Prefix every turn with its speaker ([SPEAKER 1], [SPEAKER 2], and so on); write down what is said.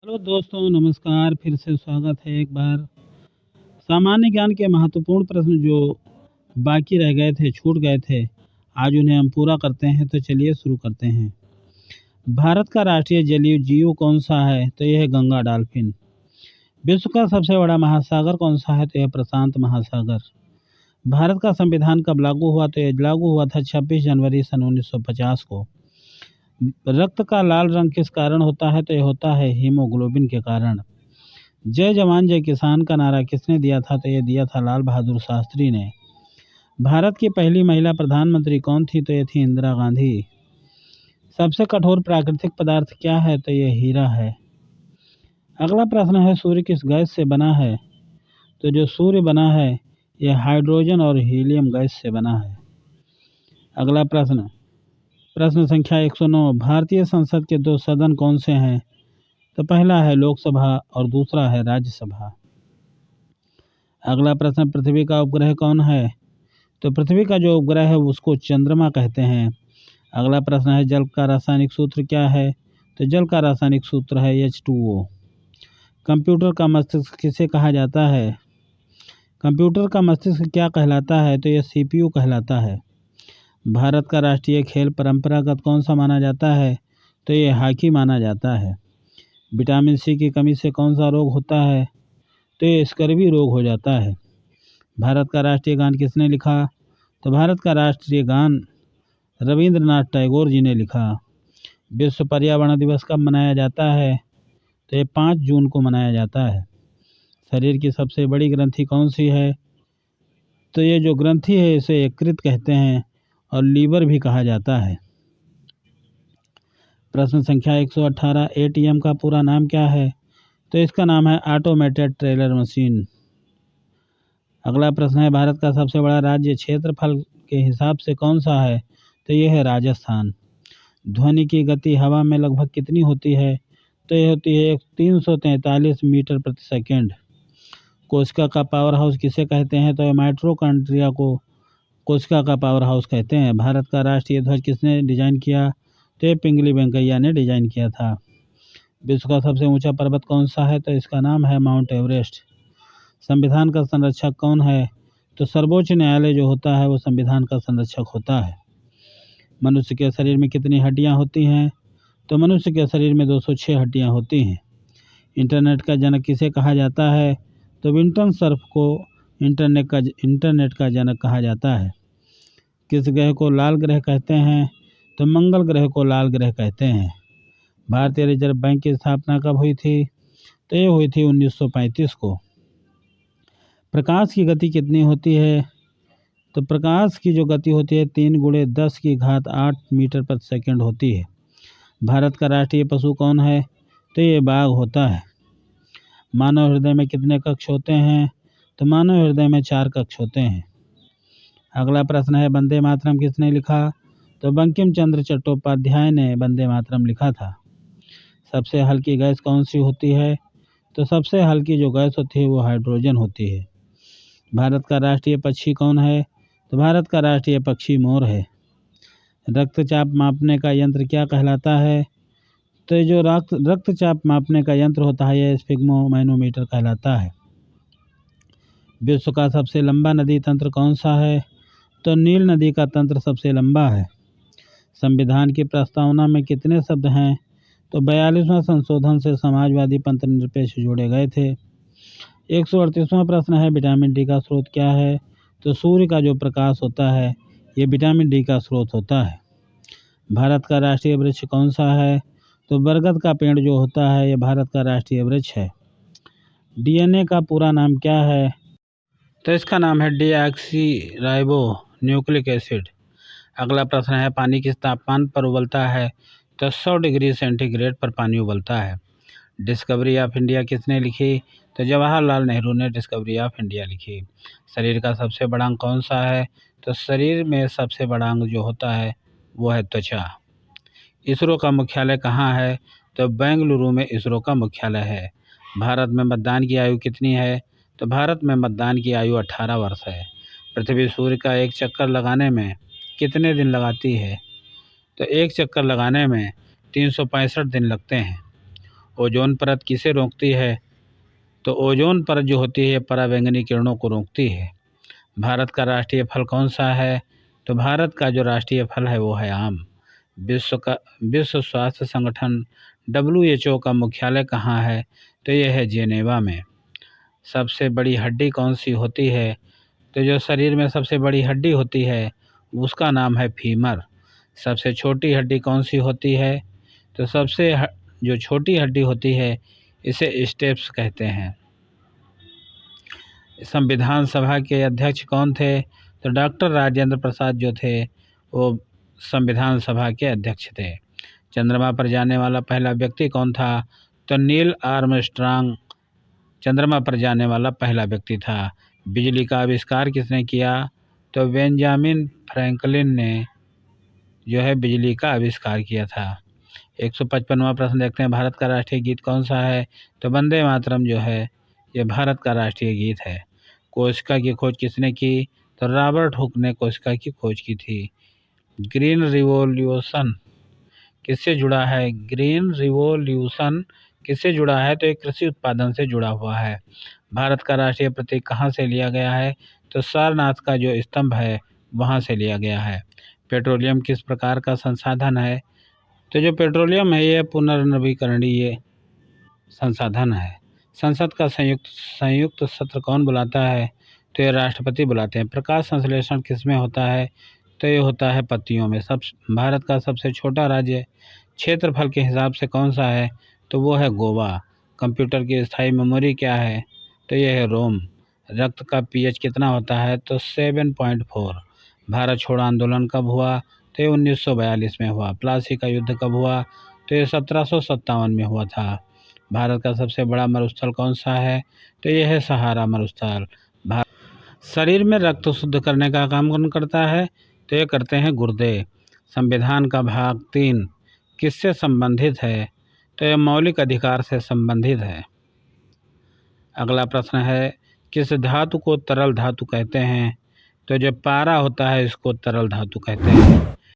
[SPEAKER 1] Hello दोस्तों, नमस्कार। फिर से स्वागत है एक बार। सामान्य ज्ञान के महत्वपूर्ण प्रश्न जो बाकी रह गए थे, छूट गए थे, आज उन्हें हम पूरा करते हैं। तो चलिए शुरू करते हैं। भारत का राष्ट्रीय जलीय जीव कौन सा है? तो यह है गंगा डॉल्फिन। विश्व का सबसे बड़ा महासागर कौन सा है? तो यह प्रशांत महासागर। भारत का संविधान कब लागू हुआ? तो यह लागू हुआ था 26 जनवरी सन 1950 को। रक्त का लाल रंग किस कारण होता है? तो यह होता है हीमोग्लोबिन के कारण। जय जवान जय किसान का नारा किसने दिया था? तो यह दिया था लाल बहादुर शास्त्री ने। भारत की पहली महिला प्रधानमंत्री कौन थी? तो यह थी इंदिरा गांधी। सबसे कठोर प्राकृतिक पदार्थ क्या है? तो यह हीरा है। अगला प्रश्न है, सूर्य किस गैस से बना है? तो जो सूर्य बना है यह हाइड्रोजन और हीलियम गैस से बना है। अगला प्रश्न, प्रश्न संख्या 109। भारतीय संसद के दो सदन कौन से हैं? तो पहला है लोकसभा और दूसरा है राज्यसभा। अगला प्रश्न, पृथ्वी का उपग्रह कौन है? तो पृथ्वी का जो उपग्रह है उसको चंद्रमा कहते हैं। अगला प्रश्न है, जल का रासायनिक सूत्र क्या है? तो जल का रासायनिक सूत्र है H2O। कंप्यूटर का मस्तिष्क किसे कहा जाता है? कंप्यूटर का मस्तिष्क क्या कहलाता है? तो यह CPU कहलाता है। भारत का राष्ट्रीय खेल परंपरागत कौन सा माना जाता है? तो यह हॉकी माना जाता है। विटामिन C की कमी से कौन सा रोग होता है? तो ये स्कर्वी रोग हो जाता है। भारत का राष्ट्रीय गान किसने लिखा? तो भारत का राष्ट्रीय गान रविंद्रनाथ टैगोर जी ने लिखा। विश्व पर्यावरण दिवस कब मनाया जाता है? तो ये 5 जून को मनाया जाता है। शरीर की सबसे बड़ी ग्रंथि कौन सी है? तो ये जो ग्रंथि है इसे यकृत कहते हैं और लीवर भी कहा जाता है। प्रश्न संख्या 118। ATM का पूरा नाम क्या है? तो इसका नाम है ऑटोमेटेड टेलर मशीन। अगला प्रश्न है, भारत का सबसे बड़ा राज्य क्षेत्रफल के हिसाब से कौन सा है? तो यह है राजस्थान। ध्वनि की गति हवा में लगभग कितनी होती है? तो यह होती है 343 मीटर प्रति सेकेंड। कोशिका का पावर हाउस किसे कहते हैं? तो माइटोकॉन्ड्रिया को कोशिका का पावर हाउस कहते हैं। भारत का राष्ट्रीय ध्वज किसने डिजाइन किया? तो ये पिंगली वेंकैया ने डिजाइन किया था। विश्व का सबसे ऊंचा पर्वत कौन सा है? तो इसका नाम है माउंट एवरेस्ट। संविधान का संरक्षक कौन है? तो सर्वोच्च न्यायालय जो होता है वो संविधान का संरक्षक होता है। मनुष्य के शरीर में कितनी हड्डियां होती हैं? तो मनुष्य के शरीर में 206 हड्डियां होती हैं। इंटरनेट का जनक किसे कहा जाता है? तो विंटन सर्फ को इंटरनेट का जनक कहा जाता है। किस ग्रह को लाल ग्रह कहते हैं? तो मंगल ग्रह को लाल ग्रह कहते हैं। भारतीय रिजर्व बैंक की स्थापना कब हुई थी? तो ये हुई थी 1935 को। प्रकाश की गति कितनी होती है? तो प्रकाश की जो गति होती है 3 × 10⁸ मीटर प्रति सेकंड होती है। भारत का राष्ट्रीय पशु कौन है? तो ये बाघ होता है। मानव हृदय में कितने कक्ष होते हैं? तो मानव हृदय में 4 कक्ष होते हैं। अगला प्रश्न है, वंदे मातरम किसने लिखा? तो बंकिम चंद्र चट्टोपाध्याय ने वंदे मातरम लिखा था। सबसे हल्की गैस कौन सी होती है? तो सबसे हल्की जो गैस होती है वो हाइड्रोजन होती है। भारत का राष्ट्रीय पक्षी कौन है? तो भारत का राष्ट्रीय पक्षी मोर है। रक्तचाप मापने का यंत्र क्या कहलाता है? तो जो रक्तचाप मापने का यंत्र होता है यह स्फिग्मोमैनोमीटर कहलाता है। विश्व का सबसे लंबा नदी तंत्र कौन सा है? तो नील नदी का तंत्र सबसे लंबा है। संविधान की प्रस्तावना में कितने शब्द हैं? तो 42वां संशोधन से समाजवादी पंथ निरपेक्ष जोड़े गए थे। 138वां प्रश्न है, विटामिन डी का स्रोत क्या है? तो सूर्य का जो प्रकाश होता है ये विटामिन डी का स्रोत होता है। भारत का राष्ट्रीय वृक्ष कौन सा है? तो बरगद का पेड़ जो होता है ये भारत का राष्ट्रीय वृक्ष है। DNA का पूरा नाम क्या है? तो इसका नाम है डीऑक्सी राइबो न्यूक्लिक एसिड। अगला प्रश्न है, पानी किस तापमान पर उबलता है? तो 100 डिग्री सेंटीग्रेड पर पानी उबलता है। डिस्कवरी ऑफ इंडिया किसने लिखी? तो जवाहरलाल नेहरू ने डिस्कवरी ऑफ इंडिया लिखी। शरीर का सबसे बड़ा अंग कौन सा है? तो शरीर में सबसे बड़ा अंग जो होता है वो है त्वचा। इसरो का मुख्यालय कहाँ है? तो बेंगलुरु में इसरो का मुख्यालय है। भारत में मतदान की आयु कितनी है? तो भारत में मतदान की आयु 18 वर्ष है। पृथ्वी सूर्य का एक चक्कर लगाने में कितने दिन लगाती है? तो एक चक्कर लगाने में 365 दिन लगते हैं। ओजोन परत किसे रोकती है? तो ओजोन परत जो होती है पराबैंगनी किरणों को रोकती है। भारत का राष्ट्रीय फल कौन सा है? तो भारत का जो राष्ट्रीय फल है वो है आम। विश्व स्वास्थ्य संगठन WHO का मुख्यालय कहाँ है? तो यह है जेनेवा में। सबसे बड़ी हड्डी कौन सी होती है? तो जो शरीर में सबसे बड़ी हड्डी होती है उसका नाम है फीमर। सबसे छोटी हड्डी कौन सी होती है? तो जो छोटी हड्डी होती है इसे स्टेप्स कहते हैं। संविधान सभा के अध्यक्ष कौन थे? तो डॉक्टर राजेंद्र प्रसाद जो थे वो संविधान सभा के अध्यक्ष थे। चंद्रमा पर जाने वाला पहला व्यक्ति कौन था? तो नील आर्मस्ट्रांग चंद्रमा पर जाने वाला पहला व्यक्ति था। बिजली का आविष्कार किसने किया? तो बेंजामिन फ्रैंकलिन ने जो है बिजली का आविष्कार किया था। 155वां प्रश्न देखते हैं, भारत का राष्ट्रीय गीत कौन सा है? तो वंदे मातरम जो है ये भारत का राष्ट्रीय गीत है। कोशिका की खोज किसने की? तो रॉबर्ट हुक ने कोशिका की खोज की थी। ग्रीन रिवॉल्यूशन किससे जुड़ा है? ग्रीन रिवॉल्यूशन किससे जुड़ा है? तो एक कृषि उत्पादन से जुड़ा हुआ है। भारत का राष्ट्रीय प्रतीक कहाँ से लिया गया है? तो सारनाथ का जो स्तंभ है वहाँ से लिया गया है। पेट्रोलियम किस प्रकार का संसाधन है? तो जो पेट्रोलियम है ये पुनर्नवीकरणीय संसाधन है। संसद का संयुक्त सत्र कौन बुलाता है? तो ये राष्ट्रपति बुलाते हैं। प्रकाश संश्लेषण किसमें होता है? तो ये होता है पत्तियों में। भारत का सबसे छोटा राज्य क्षेत्रफल के हिसाब से कौन सा है? तो वो है गोवा। कंप्यूटर की स्थायी मेमोरी क्या है? तो ये है रोम। रक्त का pH कितना होता है? तो 7.4। भारत छोड़ो आंदोलन कब हुआ? तो ये 1942 में हुआ। प्लासी का युद्ध कब हुआ? तो ये 1757 में हुआ था। भारत का सबसे बड़ा मरुस्थल कौन सा है? तो यह है सहारा मरुस्थल। शरीर में रक्त शुद्ध करने का काम कौन करता है? तो ये करते हैं गुर्दे। संविधान का भाग 3 किससे संबंधित है? तो यह मौलिक अधिकार से संबंधित है। अगला प्रश्न है, किस धातु को तरल धातु कहते हैं? तो जो पारा होता है इसको तरल धातु कहते हैं।